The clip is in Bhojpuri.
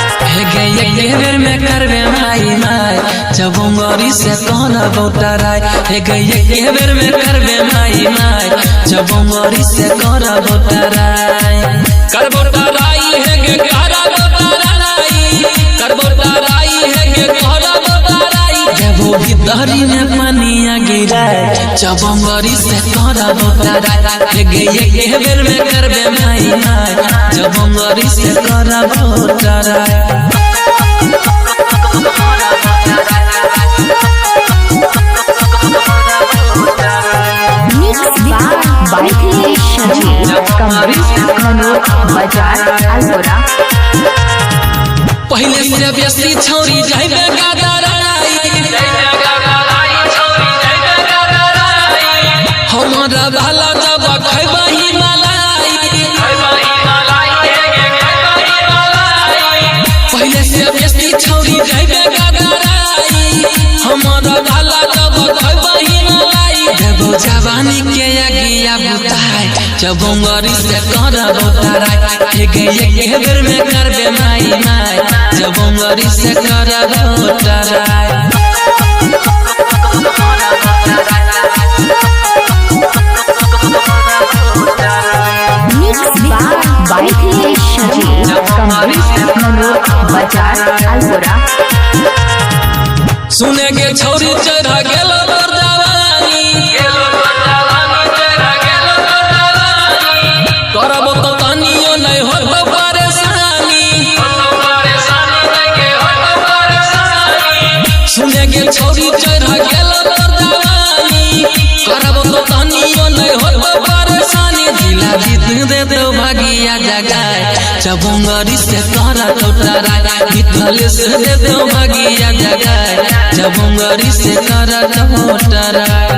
बेर में करबे माई माई जब उंगरी से कहना बोटराय हे गई बेर में करबे माई माई जब उंगरी से कहना बोटराय कर बोटराई है गे करा बोटराई कर बोटराई है गे करा बोटराई जब वो भीतरी में पानिया गिराए जब उंगरी से कहना बोटराय हे गई बेर में करबे माई माई जब उंगरी से कहना बोटराय पहले से बेसी छोरी जाइबे हमारा भाला जब खैबही मलाई पहले से बेसी छोरी जाइबे हमारा भाला जब खैबही मलाई जब जवानी के अगिया बुताई जब उंगरी से कहना बोटराय हे गई बेर में करबे माई माई जब उंगरी से कहना बोटराय सुने के छोरी चढ़ा गेल करब तो तनियो नहीं हो परेशानी सुने के छोरी चढ़ा गेल करब तो तनियो नहीं हो परेशानी जिला जीत दे दो भागिया जगाए जब उंगरी से कहना बोटराय मिथल से दे दो भागिया जगाए जब उंगरी से कहना बोटराय।